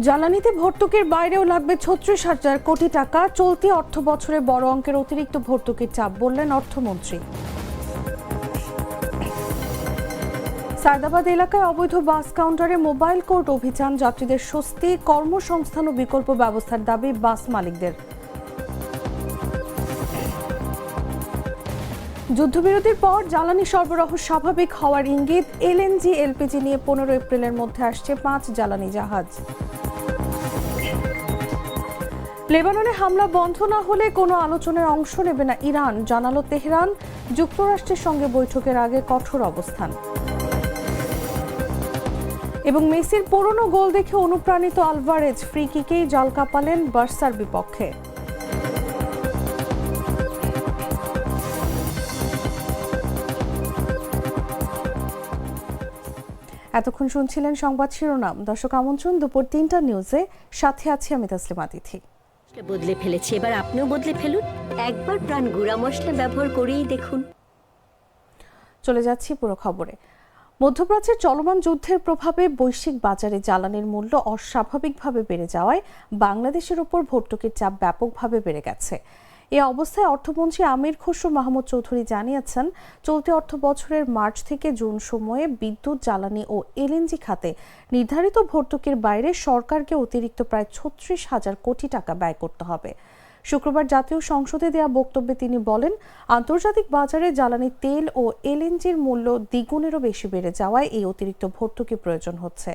জ্বালানিতে ভর্তুকির বাইরেও লাগবে ৩৬,০০০ কোটি টাকা। চলতি অর্থ বছরে বড় অঙ্কের অতিরিক্ত ভর্তুকির চাপ, বললেন অর্থমন্ত্রী। সায়দাবাদ এলাকায় অবৈধ বাস কাউন্টারে মোবাইল কোর্ট অভিযান, যাত্রীদের স্বস্তি, কর্মসংস্থান ও বিকল্প ব্যবস্থার দাবি বাস মালিকদের। যুদ্ধবিরতির পর জ্বালানি সরবরাহ স্বাভাবিক হওয়ার ইঙ্গিত। এলএনজি এলপিজি নিয়ে ১৫ এপ্রিলের মধ্যে আসছে ৫ জ্বালানি জাহাজ। লেবাননে হামলা বন্ধ না হলে কোনো আলোচনায় অংশ নেবে না ইরান, জানালো তেহরান। যুক্তরাষ্ট্রের সঙ্গে বৈঠকের আগে কঠোর অবস্থান। এবং মেসির পুরনো গোল দেখে অনুপ্রাণিত আলভারেজ ফ্রি কিকেই জাল কাঁপালেন বার্সার বিপক্ষে। এতক্ষণ শুনছিলেন সংবাদ শিরোনাম। দর্শক আমন্ত্রণ দুপুর ৩টা নিউজে, সাথে আছি আমি তাসলিমা তিথি। বদলে ফেলেছে, এবার আপনিও বদলে ফেলুন। একবার প্রাণ গুঁড়া মশলা ব্যবহার করেই দেখুন। চলে যাচ্ছি পুরো খবরে। মধ্যপ্রাচ্যের চলমান যুদ্ধের প্রভাবে বৈশ্বিক বাজারে জ্বালানির মূল্য অস্বাভাবিকভাবে বেড়ে যাওয়ায় বাংলাদেশের উপর ভর্তুকির চাপ ব্যাপকভাবে বেড়ে গেছে। এ অবস্থায় অর্থমন্ত্রী আমির খসরু মাহমুদ চৌধুরী জানিয়েছেন, চলতি অর্থ বছরের মার্চ থেকে জুন সময়ে বিদ্যুৎ, জ্বালানি ও এলএনজি খাতে নির্ধারিত ভর্তুকির বাইরে সরকারকে অতিরিক্ত প্রায় ৩৬,০০০ কোটি টাকা ব্যয় করতে হবে। শুক্রবার জাতীয় সংসদে দেয়া বক্তব্যে তিনি বলেন, আন্তর্জাতিক বাজারে জ্বালানি তেল ও এলএনজির মূল্য দ্বিগুণেরও বেশি বেড়ে যাওয়ায় এই অতিরিক্ত ভর্তুকি প্রয়োজন হচ্ছে।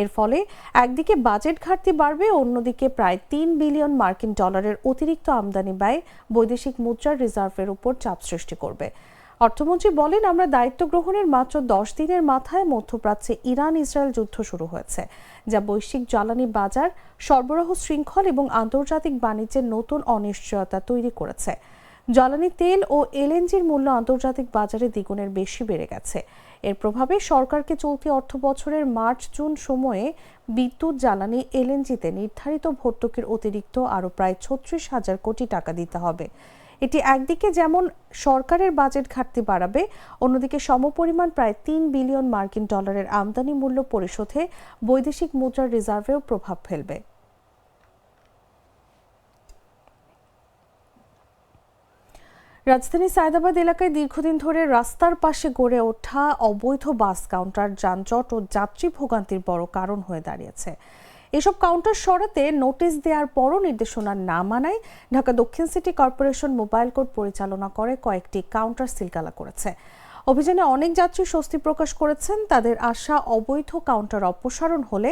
এর ফলে একদিকে বাজেট ঘাটতি বাড়বে, অন্যদিকে প্রায় ৩ বিলিয়ন মার্কিন ডলারের অতিরিক্ত আমদানি ব্যয় বৈদেশিক মুদ্রার রিজার্ভের উপর চাপ সৃষ্টি করবে। অর্থমন্ত্রী বলেন, আমরা দায়িত্ব গ্রহণের মাত্র ১০ দিনের মাথায় মধ্যপ্রাচ্যে ইরান ইসরায়েল যুদ্ধ শুরু হয়েছে, যা বৈশ্বিক জ্বালানি বাজার, সরবরাহ শৃঙ্খল এবং আন্তর্জাতিক বাণিজ্যের নতুন অনিশ্চয়তা তৈরি করেছে। জ্বালানি তেল ও এলএনজির মূল্য আন্তর্জাতিক বাজারে দ্বিগুণের বেশি বেড়ে গেছে। এর প্রভাবে সরকারকে চলতি অর্থ বছরের মার্চ জুন সময়ে বিদ্যুৎ, জ্বালানি, এলএনজিতে নির্ধারিত ভর্তুকির অতিরিক্ত আরও প্রায় ৩৬,০০০ কোটি টাকা দিতে হবে। এটি একদিকে যেমন সরকারের বাজেট ঘাটতি বাড়াবে, অন্যদিকে সমপরিমাণ প্রায় ৩ বিলিয়ন মার্কিন ডলারের আমদানি মূল্য পরিশোধে বৈদেশিক মুদ্রার রিজার্ভেও প্রভাব ফেলবে। রাজধানী সায়দাবাদ এলাকায় দীর্ঘদিন ধরে রাস্তার পাশে গড়ে ওঠা অবৈধ বাস কাউন্টার যানজট ও যাত্রী ভোগান্তির বড় কারণ হয়ে দাঁড়িয়েছে। এসব কাউন্টার সরাতে নোটিশ দেওয়ার পরও নির্দেশনা না মানায় ঢাকা দক্ষিণ সিটি কর্পোরেশন মোবাইল কোর্ট পরিচালনা করে কয়েকটি কাউন্টার সিলগালা করেছে। অভিযানে অনেক যাত্রী স্বস্তি প্রকাশ করেছেন। তাদের আশা, অবৈধ কাউন্টার অপসারণ হলে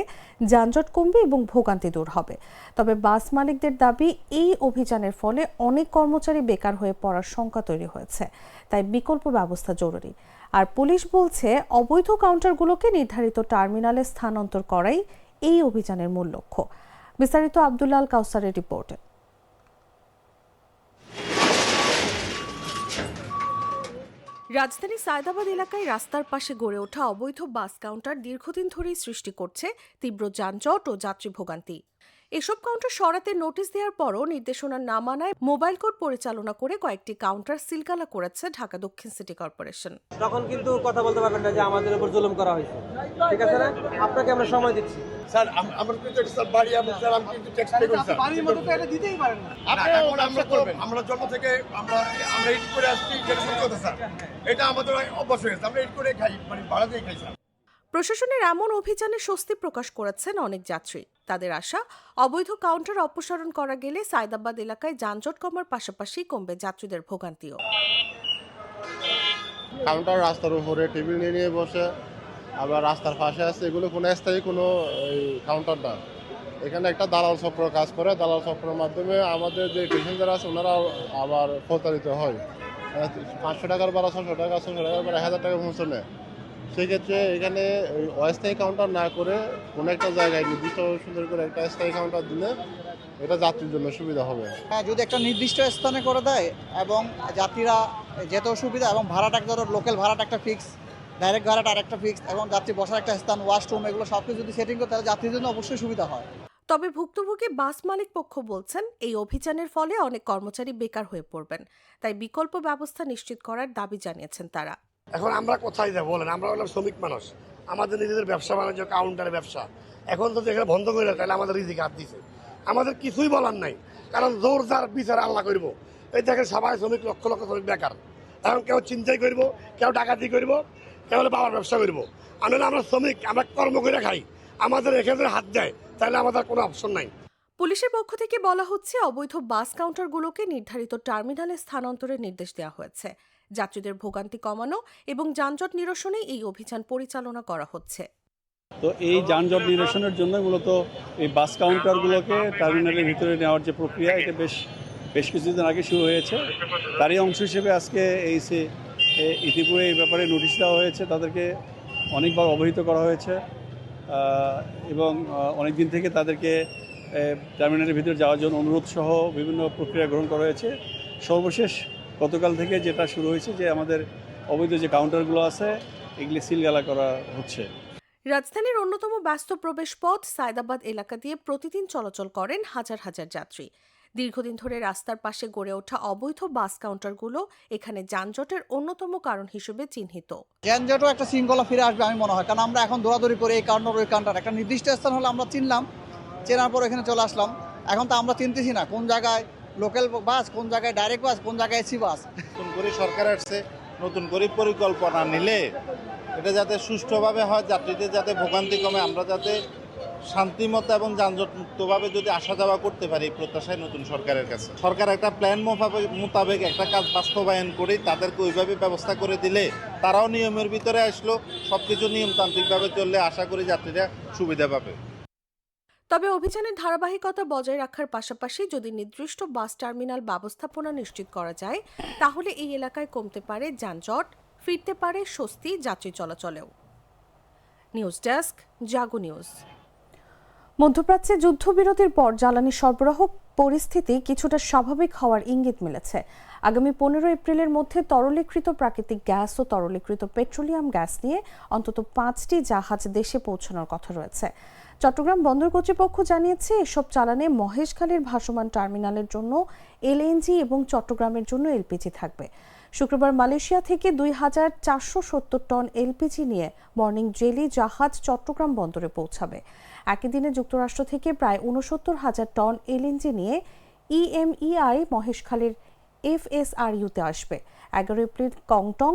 যানজট কমবে এবং ভোগান্তি দূর হবে। তবে বাস মালিকদের দাবি, এই অভিযানের ফলে অনেক কর্মচারী বেকার হয়ে পড়ার শঙ্কা তৈরি হয়েছে, তাই বিকল্প ব্যবস্থা জরুরি। আর পুলিশ বলছে, অবৈধ কাউন্টারগুলোকে নির্ধারিত টার্মিনালে স্থানান্তর করাই এই অভিযানের মূল লক্ষ্য। বিস্তারিত আব্দুল্লাহ আল কাউসারের রিপোর্টে। রাজধানী সায়দাবাদ এলাকায় রাস্তার পাশে গড়ে ওঠা অবৈধ বাস কাউন্টার দীর্ঘদিন ধরেই সৃষ্টি করছে তীব্র যানজট ও যাত্রী ভোগান্তি। এসব কাউন্টার সরাতে নোটিশ দেওয়ার পরও নির্দেশনা না মানায় মোবাইল কোর্ট পরিচালনা করে কয়েকটি কাউন্টার সিলগালা করেছে ঢাকা দক্ষিণ সিটি কর্পোরেশন। তখন কিন্তু কথা বলতে পারবেন না যে আমাদের উপর জুলুম করা হয়েছে, ঠিক আছে না? আপনাকে আমরা সময় দিচ্ছি। স্যার আমার কিন্তু স্যার বাড়ি আমি স্যার আমি কিন্তু ট্যাক্স পে করি স্যার। বাড়ির মতো তো এটা দিতেই পারেন না। আমরা জন্ম থেকে আমরা এডিট করে আসছি, যেটা সত্যি কথা স্যার। এটা আমাদের অভ্যাস হয়ে গেছে, আমরা এডিট করে খাই, মানে ভাড়া দিয়ে খাই স্যার। প্রশাসনের এমন অভিযানে স্বস্তি প্রকাশ করেছেন অনেক যাত্রী। তাদের আশা, অবৈধ কাউন্টার অপসারণ করা গেলে সায়দাবাদ এলাকায় যানজট কমার পাশাপাশি কমবে যাত্রীদের ভোগান্তিও। কাউন্টার রাস্তার উপরে টেবিল নিয়ে নিয়ে বসে, আবার রাস্তার পাশে আছে, এগুলো কোনো স্থায়ী কোনো কাউন্টার না। এখানে একটা দালাল চক্র কাজ করে, দালাল চক্রের মাধ্যমে আমাদের যে প্যাসেঞ্জার আছে ওনারা আবার প্রতারিত হয়। 500 টাকার ভাড়া 600 টাকা, 600 টাকার ভাড়া 1000 টাকা পৌঁছে নেয়। সেক্ষেত্রে এখানে অস্থায়ী কাউন্টার না করে কোনো একটা জায়গায় নির্দিষ্ট সুন্দর করে একটা স্থায়ী কাউন্টার দিলে এটা যাত্রীর জন্য সুবিধা হবে। যদি একটা নির্দিষ্ট স্থানে করে দেয় এবং যাত্রীরা যেতেও সুবিধা, এবং ভাড়াটা ধরো লোকাল ভাড়াটা একটা ফিক্স, ডাইরেক্ট ভাড়াটা আরেকটা ফিক্স, এবং যাত্রী বসার একটা স্থান, ওয়াশরুম, এগুলো সব কিছু যদি সেটিং করে তাহলে যাত্রীর জন্য অবশ্যই সুবিধা হয়। তবে ভুক্তভোগী বাস মালিক পক্ষ বলছেন, এই অভিযানের ফলে অনেক কর্মচারী বেকার হয়ে পড়বেন, তাই বিকল্প ব্যবস্থা নিশ্চিত করার দাবি জানিয়েছেন তারা। এখন আমরা কোথায় যাবো বলেন? আমরা হলাম শ্রমিক মানুষ, আমাদের নিজেদের ব্যবসা বাণিজ্য, কাউন্টারে ব্যবসা। এখন তো এখানে বন্ধ করে দেয়, তাহলে আমাদের রিজিক হাত দিছে, আমাদের কিছুই বলার নাই। কারণ জোর যার বিচার আল্লাহ করবো। এই দেখেন সবাই শ্রমিক, লক্ষ লক্ষ শ্রমিক বেকার। এখন কেউ চিন্তাই করবো, কেউ ডাকাতি করবো, কেউ হলে বাবার ব্যবসা করবো। আমরা শ্রমিক, আমরা কর্ম করে খাই, আমাদের এখানে হাত দেয়, তাহলে আমাদের কোনো অপশন নাই। পুলিশের পক্ষ থেকে বলা হচ্ছে, অবৈধ বাস কাউন্টারগুলোকে নির্ধারিত টার্মিনালে স্থানান্তরের নির্দেশ দেওয়া হয়েছে। যাত্রীদের ভোগান্তি কমানো এবং যানজট নিরসনে এই অভিযান পরিচালনা করা হচ্ছে। তো এই যানজট নিরসনের জন্য মূলত এই বাস কাউন্টারগুলোকে টার্মিনালের ভিতরে নেওয়ার যে প্রক্রিয়া, এটা বেশ কিছুদিন আগে শুরু হয়েছে। তারই অংশ হিসেবে আজকে ইতিপূর্বে এই ব্যাপারে নোটিশ দেওয়া হয়েছে, তাদেরকে অনেকবার অবহিত করা হয়েছে এবং অনেক দিন থেকে তাদেরকে টার্মিনালের ভিতরে যাওয়ার জন্য অনুরোধ সহ বিভিন্ন প্রক্রিয়া গ্রহণ করা হয়েছে। সর্বশেষ গতকাল থেকে যেটা শুরু হয়েছে যে আমাদের অবৈধ যে কাউন্টারগুলো আছে এগুলি সিলগালা করা হচ্ছে। রাজধানীর অন্যতম ব্যস্ত প্রবেশ পথ সায়দাবাদ এলাকা দিয়ে প্রতিদিন চলাচল করেন হাজার হাজার যাত্রী। দীর্ঘদিন ধরে রাস্তার পাশে গড়ে ওঠা অবৈধ বাস কাউন্টারগুলো এখানে যানজটের অন্যতম কারণ হিসেবে চিহ্নিত। যানজটও একটা শৃঙ্খলা ফিরে আসবে আমি মনে হয়, কারণ আমরা এখন দৌড়াদৌড়ি করে এই কাউন্টার ওই কাউন্টার, একটা নির্দিষ্ট স্থান হলে আমরা চিনলাম, চেনার পর এখানে চলে আসলাম। এখন তো আমরা চিনতেছি না কোন জায়গায় লোকাল বাস, কোন জায়গায় ডাইরেক্ট বাস, কোন জায়গায় এসি বাস। নতুন করে সরকার আসছে, নতুন করে পরিকল্পনা নিলে এটা যাতে সুষ্ঠুভাবে হয়, যাত্রীদের যাতে ভোগান্তি কমে, আমরা যাতে শান্তিমতো এবং যানজট মুক্তভাবে যদি আসা যাওয়া করতে পারি, প্রত্যাশায় নতুন সরকারের কাছে। সরকার একটা প্ল্যান মোতাবেক একটা কাজ বাস্তবায়ন করে তাদেরকে ওইভাবে ব্যবস্থা করে দিলে তারাও নিয়মের ভিতরে আসলো, সব কিছু নিয়মতান্ত্রিকভাবে চললে আশা করি যাত্রীরা সুবিধা পাবে। তবে অভিযানের ধারাবাহিকতা বজায় রাখার পাশাপাশি যদি নির্দিষ্ট বাস টার্মিনাল ব্যবস্থাপনা নিশ্চিত করা যায়, তাহলে এই এলাকায় কমতে পারে যানজট, ফিরতে পারে স্বস্তি যাত্রী চলাচলেও। নিউজ ডেস্ক, জাগো নিউজ। মধ্যপ্রাচ্যে যুদ্ধবিরতির পর জ্বালানি সরবরাহ পরিস্থিতি কিছুটা স্বাভাবিক হওয়ার ইঙ্গিত মিলেছে। আগামী 15 এপ্রিলের মধ্যে তরলীকৃত প্রাকৃতিক গ্যাস ও তরলীকৃত পেট্রোলিয়াম গ্যাস নিয়ে অন্তত 5টি জাহাজ দেশে পৌঁছানোর কথা রয়েছে। চট্টগ্রাম বন্দর কর্তৃপক্ষ জানিয়েছে, এসব চালানে মহেশখালীর ভাসমান টার্মিনালের জন্য এলএনজি এবং চট্টগ্রামের জন্য এলপিজি থাকবে। শুক্রবার মালয়েশিয়া থেকে 2470 টন এলপিজি নিয়ে মর্নিং জেলি জাহাজ চট্টগ্রাম বন্দরে পৌঁছাবে। একই দিনে যুক্তরাষ্ট্র থেকে প্রায় 69,000 টন এলএনজি নিয়ে ইএমইআই মহেশখালীর এফএসআরইউতে আসবে। 11 এপ্রিল কংটং,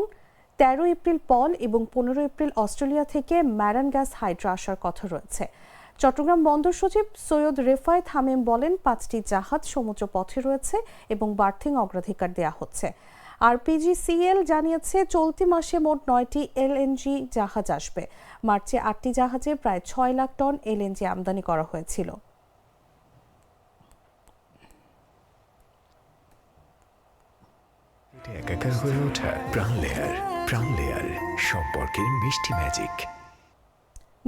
13 এপ্রিল পল এবং 15 এপ্রিল অস্ট্রেলিয়া থেকে ম্যারান গ্যাস হাইড্রা আসার কথা রয়েছে। চট্টগ্রাম বন্দর সচিব সৈয়দ রেফায়েত হামিম বলেন, 5টি জাহাজ সমুদ্র পথে রয়েছে এবং বার্থিং অগ্রাধিকার দেওয়া হচ্ছে। আরপিজিসিএল জানিয়েছে, চলতি মাসে মোট 9টি এলএনজি জাহাজ আসবে। মার্চে 8টি জাহাজে প্রায় 6 লাখ টন এলএনজি আমদানি করা হয়েছিল। একাকার হয়ে ওঠা প্রাণ লেয়ার সম্পর্কের মিষ্টি ম্যাজিক।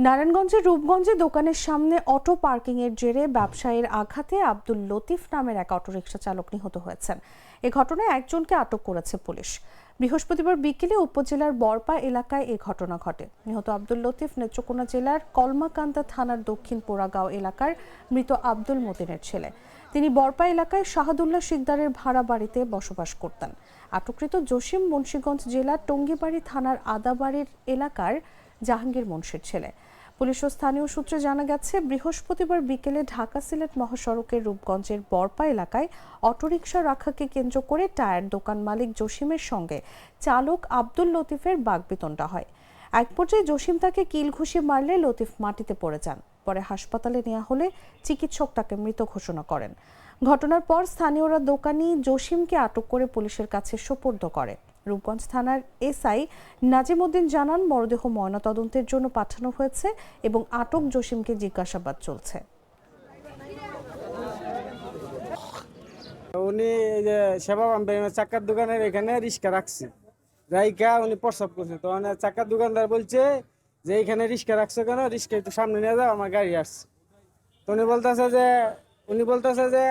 নারায়ণগঞ্জের রূপগঞ্জে দোকানের সামনে অটো পার্কিং এর জেরে ব্যবসায়ীর আঘাতে আব্দুল লতিফ নামের এক অটোরিকশা চালক নিহত হয়েছেন। এ ঘটনায় একজনকে আটক করেছে পুলিশ। বৃহস্পতিবার বিকেলে উপজেলার বরপা এলাকায় এ ঘটনা ঘটে। নিহত আব্দুল লতিফ নেত্রকোনা জেলার কলমাকান্দা থানার দক্ষিণ পোড়াগাঁও এলাকার মৃত আব্দুল মতিনের ছেলে। তিনি বরপা এলাকায় শাহাদুল্লাহ শিকদারের ভাড়া বাড়িতে বসবাস করতেন। আটককৃত জসিম মুন্সিগঞ্জ জেলার টঙ্গিবাড়ি থানার আদাবাড়ির এলাকার জাহাঙ্গীর মুন্সির ছেলে। পুলিশ ও স্থানীয় সূত্রে জানা গেছে, বৃহস্পতিবার বিকেলে ঢাকা সিলেট মহাসড়কের রূপগঞ্জের বরপা এলাকায় অটোরিকশা রাখাকে কেন্দ্র করে টায়ার দোকান মালিক জসিমের সঙ্গে চালক আব্দুল লতিফের বাগবিতণ্ডা হয়। এক পর্যায়ে জসিম তাকে কিল ঘুষি মারলে লতিফ মাটিতে পড়ে যান। পরে হাসপাতালে নেওয়া হলে চিকিৎসক তাকে মৃত ঘোষণা করেন। ঘটনার পর স্থানীয়রা দোকানি জসিমকে আটক করে পুলিশের কাছে সোপর্দ করে। রূপগঞ্জ থানার এসআই নাজিমউদ্দিন জানান, মরদেহ ময়নাতদন্তের জন্য পাঠানো হয়েছে এবং আটক জসিমকে জিজ্ঞাসাবাদ চলছে। উনি সেবা চাকার দোকানের এখানে রিক্সা রাখছি, রাইকা উনি প্রস্রাব করছে। তো চাকার দোকানদার বলছে যে এখানে রিক্সা রাখছো কেন, রিক্সা একটু সামনে নিয়ে যাও, আমার গাড়ি আসছে। তো উনি বলতেছে যে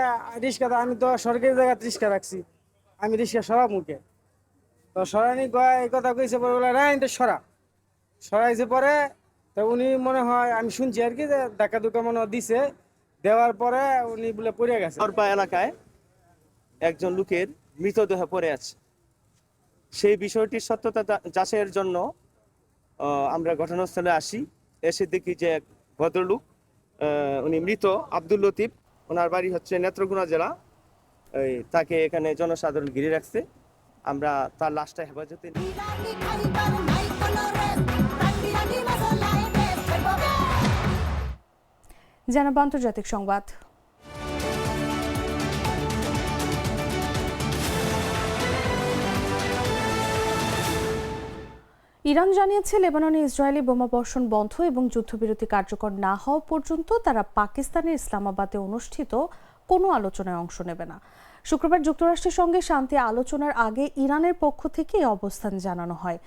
রিক্সাটা আমি তো সরকারি জায়গায় রিক্সা রাখছি, আমি রিক্সা সরাব মুখে। তো সরানি এই কথা কইছে, পরে বলে এটা সরাইছে। পরে তো উনি মনে হয় আমি শুনছি আর কি যে ধাক্কা ধুকা মনে দিছে, দেওয়ার পরে উনি বলে পড়ে গেছে। বরপা এলাকায় একজন লোকের মৃতদেহ পড়ে আছে। সেই বিষয়টির সত্যতা যাচাইয়ের জন্য আমরা ঘটনাস্থলে আসি। এসে দেখি যে এক ভদ্রলোক, উনি মৃত আব্দুল লতিফ, ওনার বাড়ি হচ্ছে নেত্রকোনা জেলা। তাকে এখানে জনসাধারণ ঘিরে রাখছে। আমরা তার লাশটা হেফাজতে নিই। জানাবো আন্তর্জাতিক সংবাদ। ইরান জানিয়েছে লেবাননে ইসরায়েলি বোমাবর্ষণ বন্ধ এবং যুদ্ধবিরতি কার্যকর না হওয়া পর্যন্ত তারা পাকিস্তানের ইসলামাবাদে অনুষ্ঠিত কোনো আলোচনায় অংশ নেবে না। শুক্রবার যুক্তরাষ্ট্রের সঙ্গে শান্তি আলোচনার আগে ইরানের পক্ষ থেকে এই অবস্থান জানানো হয়।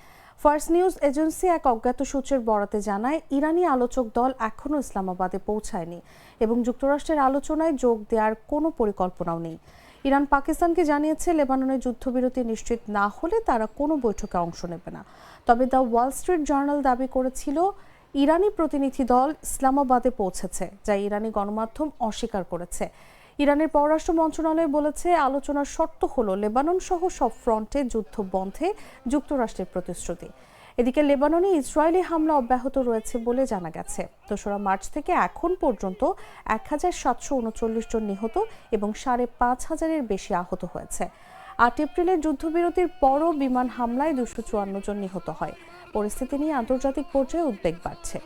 ফার্স্ট নিউজ এজেন্সি এক অজ্ঞাত সূত্রের বরাতে জানায়, ইরানি আলোচক দল এখনও ইসলামাবাদে পৌঁছায়নি এবং যুক্তরাষ্ট্রের আলোচনায় যোগ দেওয়ার কোনো পরিকল্পনাও নেই। ইরান পাকিস্তানকে জানিয়েছে লেবাননে যুদ্ধবিরতি নিশ্চিত না হলে তারা কোনো বৈঠকে অংশ নেবে না। তবে দ্য ওয়াল স্ট্রিট জার্নাল দাবি করেছিল ইরানি প্রতিনিধি দল ইসলামাবাদে পৌঁছেছে, যা ইরানি গণমাধ্যম অস্বীকার করেছে। ইরানের পররাষ্ট্র মন্ত্রণালয় বলেছে, আলোচনার শর্ত হলো লেবানন সহ সব ফ্রন্টে যুদ্ধ বন্ধে যুক্তরাষ্ট্রের প্রতিশ্রুতি। এদিকে লেবাননে ইসরায়েলি হামলা অব্যাহত রয়েছে বলে জানা গেছে। ২রা মার্চ থেকে এখন পর্যন্ত ১,৭৩৯ জন নিহত এবং ৫,৫০০-এর বেশি আহত হয়েছে। ৮ এপ্রিলের যুদ্ধবিরতির পরও বিমান হামলায় ২৫৪ জন নিহত হয়। পরিস্থিতি নিয়ে আন্তর্জাতিক পর্যায়ে উদ্বেগ বাড়ছে।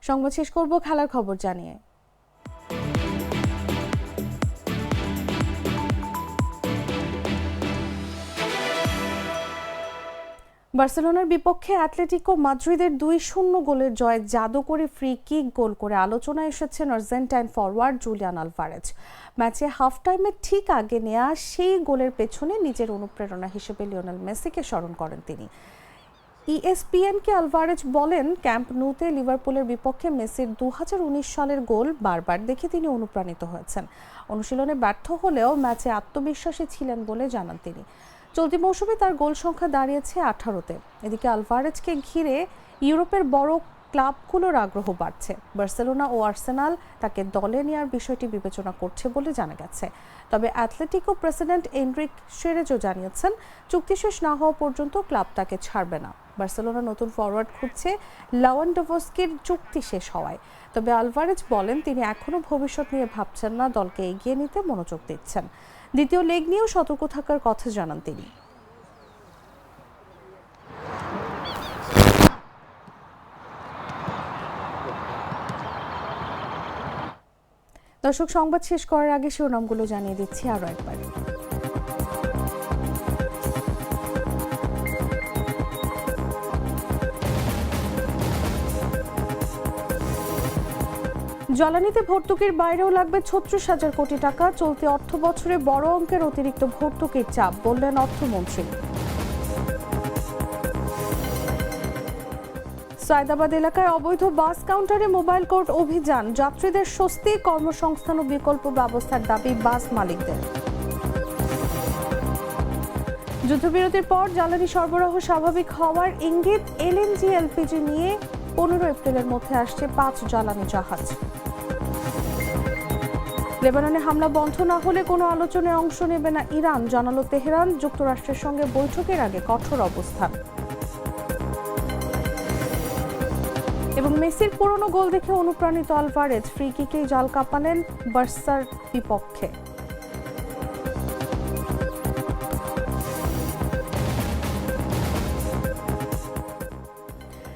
সংবাদ শেষ করব খেলার খবর জানিয়ে। বার্সেলোনার বিপক্ষে অ্যাটলেটিকো মাদ্রিদের ২-০ গোলের জয়ে জাদুকরী ফ্রি কিক গোল করে আলোচনায় এসেছেন আর্জেন্টাইন ফরওয়ার্ড জুলিয়ান আলভারেজ। ম্যাচে হাফ টাইমের ঠিক আগে নেওয়া সেই গোলের পেছনে নিজের অনুপ্রেরণা হিসেবে লিওনেল মেসিকে স্মরণ করেন তিনি। ইএসপিএনকে আলভারেজ বলেন, ক্যাম্প নুতে লিভারপুলের বিপক্ষে মেসির ২০১৯ সালের গোল বারবার দেখে তিনি অনুপ্রাণিত হয়েছেন। অনুশীলনে ব্যর্থ হলেও ম্যাচে আত্মবিশ্বাসী ছিলেন বলে জানান তিনি। চলতি মৌসুমে তার গোল সংখ্যা দাঁড়িয়েছে ১৮-তে। এদিকে আলভারেজকে ঘিরে ইউরোপের বড় ক্লাবগুলোর আগ্রহ বাড়ছে। বার্সেলোনা ও আর্সেনাল তাকে দলে নেওয়ার বিষয়টি বিবেচনা করছে বলে জানা গেছে। তবে অ্যাটলেটিকো প্রেসিডেন্ট এনরিক শেরেজো জানিয়েছেন, চুক্তি শেষ না হওয়া পর্যন্ত ক্লাব তাকে ছাড়বে না। বার্সেলোনা নতুন ফরওয়ার্ড খুঁজছে লেভানডোভস্কির চুক্তি শেষ হওয়ায়। তবে আলভারেজ বলেন, তিনি এখনও ভবিষ্যৎ নিয়ে ভাবছেন না, দলকে এগিয়ে নিতে মনোযোগ দিচ্ছেন। দ্বিতীয় লেগ নিয়েও সতর্ক থাকার কথা জানান তিনি। দর্শক, সংবাদ শেষ করার আগে শিরোনামগুলো জানিয়ে দিচ্ছি আরও একবার। জ্বালানিতে ভর্তুকির বাইরেও লাগবে ৩৬,০০০ কোটি টাকা। চলতি অর্থ বছরে বড় অঙ্কের অতিরিক্ত ভর্তুকির চাপ, বললেন অর্থমন্ত্রী। সায়দাবাদ এলাকায় অবৈধ বাস কাউন্টারে মোবাইল কোর্ট অভিযান, যাত্রীদের স্বস্তি, কর্মসংস্থান ও বিকল্প ব্যবস্থার দাবি বাস মালিকদের। যুদ্ধবিরতির পর জ্বালানি সরবরাহ স্বাভাবিক হওয়ার ইঙ্গিত, এলএনজি এলপিজি নিয়ে ১৫ এপ্রিলের মধ্যে আসছে ৫ জ্বালানি জাহাজ। লেবাননে হামলা বন্ধ না হলে কোনো আলোচনায় অংশ নেবে না ইরান, জানালো তেহরান। যুক্তরাষ্ট্রের সঙ্গে বৈঠকের আগে কঠোর অবস্থান। এবং মেসির পুরনো গোল দেখে অনুপ্রাণিত আলভারেজ, ফ্রি কিকেই জাল কাঁপালেন বার্সার বিপক্ষে।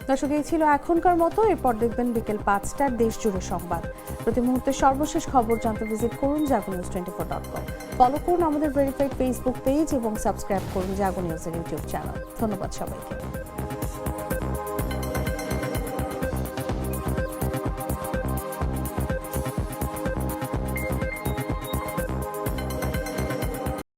দর্শক, এই ছিল এখনকার মতো। এরপর দেখবেন বিকেল ৫টার দেশ জুড়ে সংবাদ। প্রতি মুহূর্তে সর্বশেষ খবর জানতে ভিজিট করুন jagonews24.com। ফলো করুন আমাদের ভেরিফাইড ফেসবুক পেজ এবং সাবস্ক্রাইব করুন জাগো নিউজের ইউটিউব চ্যানেল। ধন্যবাদ সবাইকে।